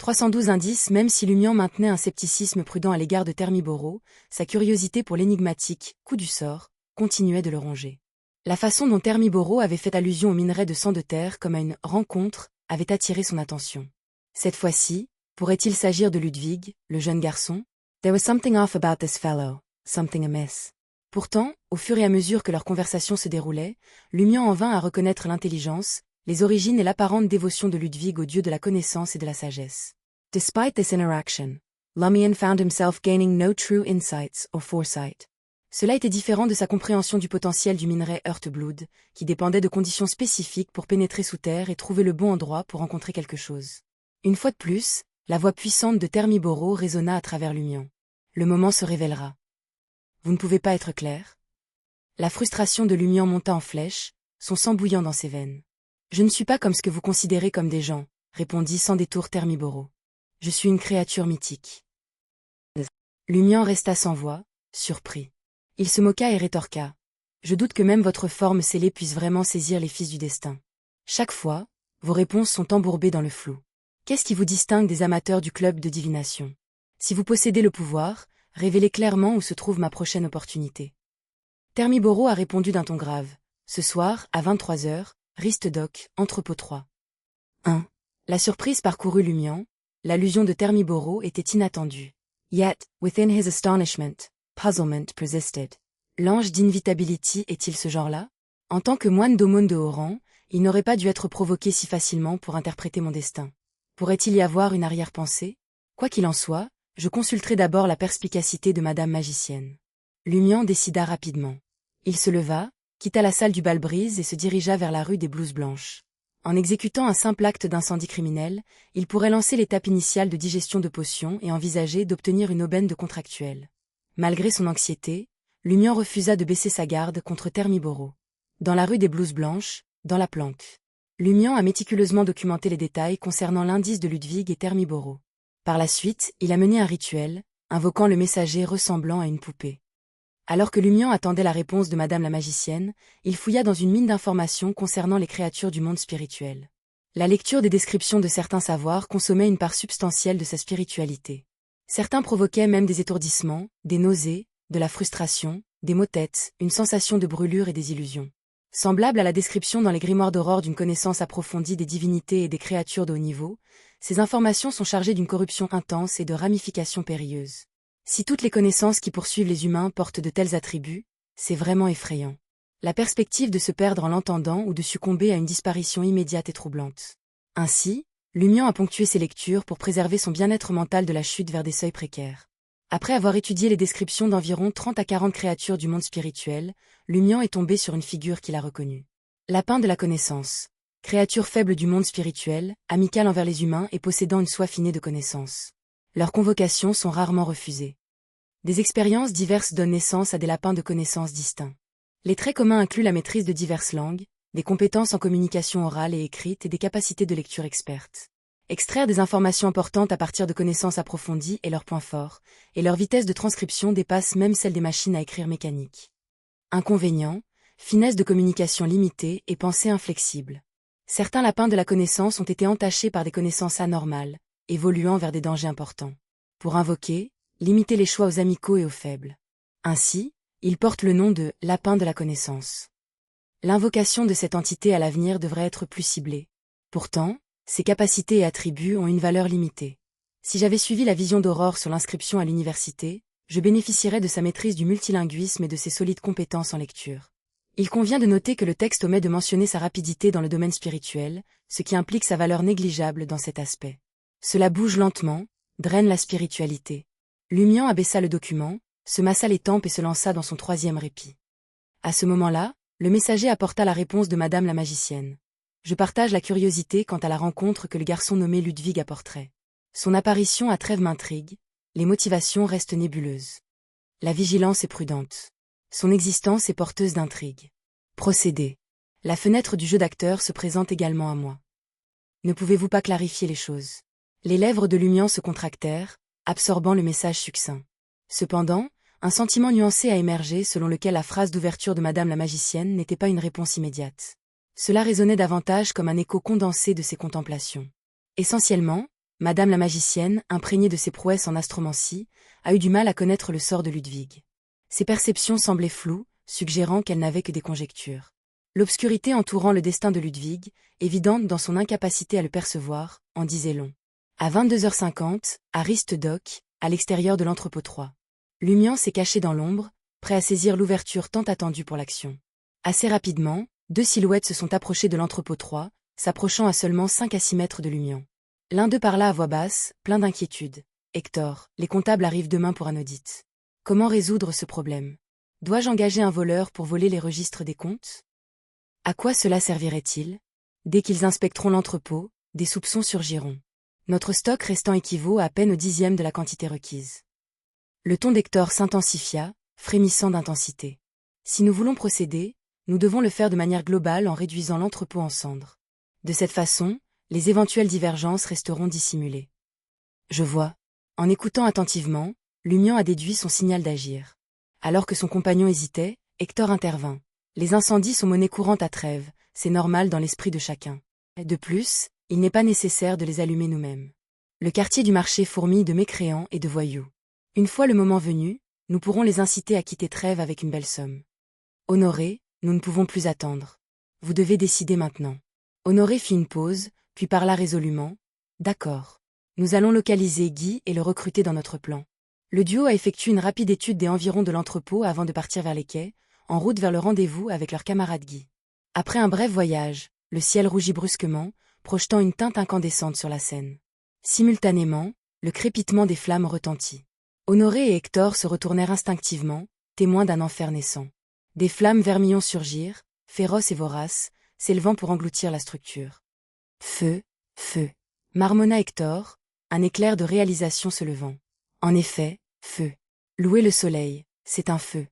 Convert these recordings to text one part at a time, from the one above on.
312 indices. Même si Lumian maintenait un scepticisme prudent à l'égard de Thermiboro, sa curiosité pour l'énigmatique coup du sort continuait de le ronger. La façon dont Thermiboro avait fait allusion au minerai de sang de terre comme à une rencontre avait attiré son attention. Cette fois-ci, pourrait-il s'agir de Ludwig, le jeune garçon? There was something off about this fellow, something amiss. Pourtant, au fur et à mesure que leur conversation se déroulait, Lumian en vint à reconnaître l'intelligence, les origines et l'apparente dévotion de Ludwig au dieu de la connaissance et de la sagesse. Despite this interaction, Lumian found himself gaining no true insights or foresight. Cela était différent de sa compréhension du potentiel du minerai Heartblood, qui dépendait de conditions spécifiques pour pénétrer sous terre et trouver le bon endroit pour rencontrer quelque chose. Une fois de plus, la voix puissante de Thermiboro résonna à travers Lumian. Le moment se révélera. Vous ne pouvez pas être clair? La frustration de Lumian monta en flèche, son sang bouillant dans ses veines. Je ne suis pas comme ce que vous considérez comme des gens, répondit sans détour Thermiboro. Je suis une créature mythique. Lumian resta sans voix, surpris. Il se moqua et rétorqua. Je doute que même votre forme scellée puisse vraiment saisir les fils du destin. Chaque fois, vos réponses sont embourbées dans le flou. Qu'est-ce qui vous distingue des amateurs du club de divination? Si vous possédez le pouvoir, révélez clairement où se trouve ma prochaine opportunité. Thermiboro a répondu d'un ton grave. Ce soir, à 23h, Ristdoc, entrepôt 3. 1. La surprise parcourut Lumian, l'allusion de Thermiboro était inattendue. Yet, within his astonishment, puzzlement persisted. L'ange d'Invitability est-il ce genre-là? En tant que moine d'aumône de haut rang, il n'aurait pas dû être provoqué si facilement pour interpréter mon destin. Pourrait-il y avoir une arrière-pensée? Quoi qu'il en soit, je consulterai d'abord la perspicacité de Madame Magicienne. Lumian décida rapidement. Il se leva, quitta la salle du bal-brise et se dirigea vers la rue des Blouses Blanches. En exécutant un simple acte d'incendie criminel, il pourrait lancer l'étape initiale de digestion de potions et envisager d'obtenir une aubaine de contractuel. Malgré son anxiété, Lumian refusa de baisser sa garde contre Thermiboro. Dans la rue des Blouses Blanches, dans la planque. Lumian a méticuleusement documenté les détails concernant l'indice de Ludwig et Thermiboro. Par la suite, il a mené un rituel, invoquant le messager ressemblant à une poupée. Alors que Lumian attendait la réponse de Madame la Magicienne, il fouilla dans une mine d'informations concernant les créatures du monde spirituel. La lecture des descriptions de certains savoirs consommait une part substantielle de sa spiritualité. Certains provoquaient même des étourdissements, des nausées, de la frustration, des maux de tête, une sensation de brûlure et des illusions. Semblable à la description dans les grimoires d'aurore d'une connaissance approfondie des divinités et des créatures de haut niveau, ces informations sont chargées d'une corruption intense et de ramifications périlleuses. Si toutes les connaissances qui poursuivent les humains portent de tels attributs, c'est vraiment effrayant. La perspective de se perdre en l'entendant ou de succomber à une disparition immédiate est troublante. Ainsi, Lumian a ponctué ses lectures pour préserver son bien-être mental de la chute vers des seuils précaires. Après avoir étudié les descriptions d'environ 30 à 40 créatures du monde spirituel, Lumian est tombé sur une figure qu'il a reconnue. Lapin de la connaissance. Créature faible du monde spirituel, amicale envers les humains et possédant une soif innée de connaissance. Leurs convocations sont rarement refusées. Des expériences diverses donnent naissance à des lapins de connaissances distincts. Les traits communs incluent la maîtrise de diverses langues, des compétences en communication orale et écrite et des capacités de lecture expertes. Extraire des informations importantes à partir de connaissances approfondies est leur point fort, et leur vitesse de transcription dépasse même celle des machines à écrire mécaniques. Inconvénient, finesse de communication limitée et pensée inflexible. Certains lapins de la connaissance ont été entachés par des connaissances anormales, évoluant vers des dangers importants. Pour invoquer, limiter les choix aux amicaux et aux faibles. Ainsi, ils portent le nom de « lapin de la connaissance ». L'invocation de cette entité à l'avenir devrait être plus ciblée. Pourtant, ses capacités et attributs ont une valeur limitée. Si j'avais suivi la vision d'Aurore sur l'inscription à l'université, je bénéficierais de sa maîtrise du multilinguisme et de ses solides compétences en lecture. Il convient de noter que le texte omet de mentionner sa rapidité dans le domaine spirituel, ce qui implique sa valeur négligeable dans cet aspect. Cela bouge lentement, draine la spiritualité. Lumian abaissa le document, se massa les tempes et se lança dans son 3e répit. À ce moment-là, le messager apporta la réponse de Madame la Magicienne. Je partage la curiosité quant à la rencontre que le garçon nommé Ludwig apporterait. Son apparition à Trèves m'intrigue, les motivations restent nébuleuses. La vigilance est prudente. Son existence est porteuse d'intrigue. Procédez. La fenêtre du jeu d'acteur se présente également à moi. Ne pouvez-vous pas clarifier les choses? Les lèvres de Lumian se contractèrent, absorbant le message succinct. Cependant, un sentiment nuancé a émergé selon lequel la phrase d'ouverture de Madame la Magicienne n'était pas une réponse immédiate. Cela résonnait davantage comme un écho condensé de ses contemplations. Essentiellement, Madame la magicienne, imprégnée de ses prouesses en astromancie, a eu du mal à connaître le sort de Ludwig. Ses perceptions semblaient floues, suggérant qu'elle n'avait que des conjectures. L'obscurité entourant le destin de Ludwig, évidente dans son incapacité à le percevoir, en disait long. À 22h50, à Ristdock, à l'extérieur de l'entrepôt 3. Lumian s'est caché dans l'ombre, prêt à saisir l'ouverture tant attendue pour l'action. Assez rapidement, deux silhouettes se sont approchées de l'entrepôt 3, s'approchant à seulement 5 à 6 mètres de Lumian. L'un d'eux parla à voix basse, plein d'inquiétude. « Hector, les comptables arrivent demain pour un audit. Comment résoudre ce problème? Dois-je engager un voleur pour voler les registres des comptes? À quoi cela servirait-il? Dès qu'ils inspecteront l'entrepôt, des soupçons surgiront. Notre stock restant équivaut à peine au 10e de la quantité requise. » Le ton d'Hector s'intensifia, frémissant d'intensité. « Si nous voulons procéder, nous devons le faire de manière globale en réduisant l'entrepôt en cendres. De cette façon, les éventuelles divergences resteront dissimulées. » Je vois. En écoutant attentivement, Lumian a déduit son signal d'agir. Alors que son compagnon hésitait, Hector intervint. Les incendies sont monnaie courante à Trèves, c'est normal dans l'esprit de chacun. De plus, il n'est pas nécessaire de les allumer nous-mêmes. Le quartier du marché fourmille de mécréants et de voyous. Une fois le moment venu, nous pourrons les inciter à quitter Trèves avec une belle somme. Honoré, nous ne pouvons plus attendre. Vous devez décider maintenant. Honoré fit une pause, puis parla résolument. D'accord. Nous allons localiser Guy et le recruter dans notre plan. Le duo a effectué une rapide étude des environs de l'entrepôt avant de partir vers les quais, en route vers le rendez-vous avec leur camarade Guy. Après un bref voyage, le ciel rougit brusquement, projetant une teinte incandescente sur la Seine. Simultanément, le crépitement des flammes retentit. Honoré et Hector se retournèrent instinctivement, témoins d'un enfer naissant. Des flammes vermillon surgirent, féroces et voraces, s'élevant pour engloutir la structure. Feu, feu, marmonna Hector, un éclair de réalisation se levant. En effet, feu. Louez le soleil, c'est un feu.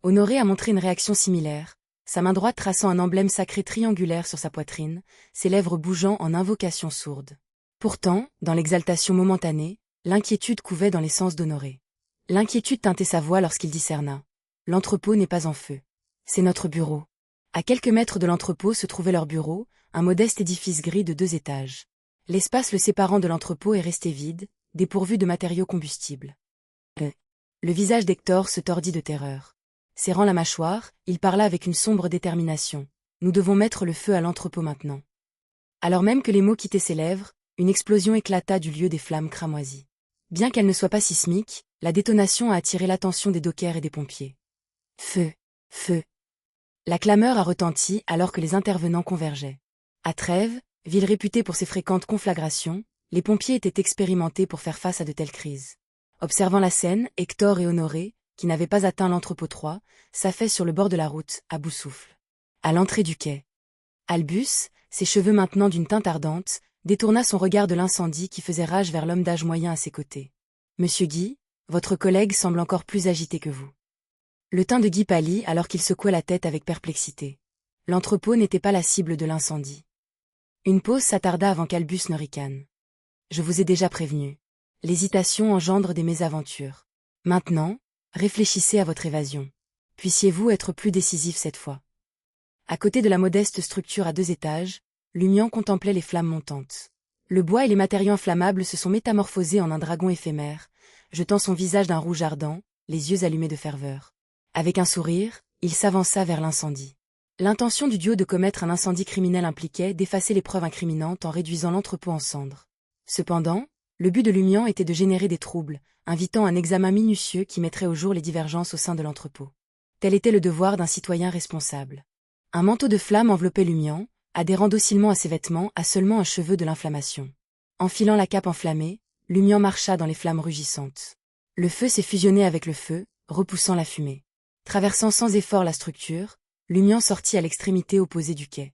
Honoré a montré une réaction similaire, sa main droite traçant un emblème sacré triangulaire sur sa poitrine, ses lèvres bougeant en invocation sourde. Pourtant, dans l'exaltation momentanée, l'inquiétude couvait dans les sens d'Honoré. L'inquiétude teintait sa voix lorsqu'il discerna. L'entrepôt n'est pas en feu. C'est notre bureau. À quelques mètres de l'entrepôt se trouvait leur bureau, un modeste édifice gris de 2 étages. L'espace le séparant de l'entrepôt est resté vide, dépourvu de matériaux combustibles. Le visage d'Hector se tordit de terreur. Serrant la mâchoire, il parla avec une sombre détermination. Nous devons mettre le feu à l'entrepôt maintenant. Alors même que les mots quittaient ses lèvres, une explosion éclata du lieu des flammes cramoisies. Bien qu'elle ne soit pas sismique, la détonation a attiré l'attention des dockers et des pompiers. Feu, feu. La clameur a retenti alors que les intervenants convergeaient. À Trèves, ville réputée pour ses fréquentes conflagrations, les pompiers étaient expérimentés pour faire face à de telles crises. Observant la scène, Hector et Honoré, qui n'avaient pas atteint l'entrepôt 3, s'affaissent sur le bord de la route, à bout souffle. À l'entrée du quai. Albus, ses cheveux maintenant d'une teinte ardente, détourna son regard de l'incendie qui faisait rage vers l'homme d'âge moyen à ses côtés. « Monsieur Guy, votre collègue semble encore plus agité que vous. » Le teint de Guy pâlit alors qu'il secouait la tête avec perplexité. L'entrepôt n'était pas la cible de l'incendie. Une pause s'attarda avant qu'Albus ne ricane. « Je vous ai déjà prévenu. L'hésitation engendre des mésaventures. Maintenant, réfléchissez à votre évasion. Puissiez-vous être plus décisif cette fois. » À côté de la modeste structure à 2 étages, Lumian contemplait les flammes montantes. Le bois et les matériaux inflammables se sont métamorphosés en un dragon éphémère, jetant son visage d'un rouge ardent, les yeux allumés de ferveur. Avec un sourire, il s'avança vers l'incendie. L'intention du duo de commettre un incendie criminel impliquait d'effacer les preuves incriminantes en réduisant l'entrepôt en cendres. Cependant, le but de Lumian était de générer des troubles, invitant un examen minutieux qui mettrait au jour les divergences au sein de l'entrepôt. Tel était le devoir d'un citoyen responsable. Un manteau de flamme enveloppait Lumian, adhérant docilement à ses vêtements à seulement un cheveu de l'inflammation. Enfilant la cape enflammée, Lumian marcha dans les flammes rugissantes. Le feu s'est fusionné avec le feu, repoussant la fumée. Traversant sans effort la structure, Lumian sortit à l'extrémité opposée du quai.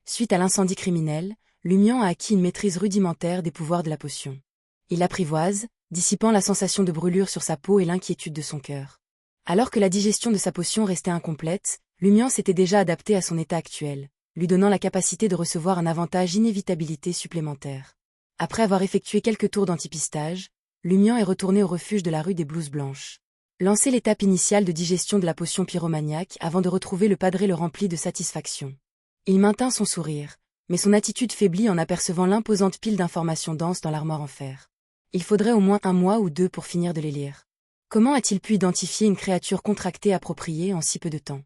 Suite à l'incendie criminel, Lumian a acquis une maîtrise rudimentaire des pouvoirs de la potion. Il l'apprivoise, dissipant la sensation de brûlure sur sa peau et l'inquiétude de son cœur. Alors que la digestion de sa potion restait incomplète, Lumian s'était déjà adapté à son état actuel, lui donnant la capacité de recevoir un avantage inévitabilité supplémentaire. Après avoir effectué quelques tours d'antipistage, Lumian est retourné au refuge de la rue des Blouses Blanches. Lancer l'étape initiale de digestion de la potion pyromaniaque avant de retrouver le padré le remplit de satisfaction. Il maintint son sourire, mais son attitude faiblit en apercevant l'imposante pile d'informations denses dans l'armoire en fer. Il faudrait au moins 1 mois ou 2 pour finir de les lire. Comment a-t-il pu identifier une créature contractée appropriée en si peu de temps?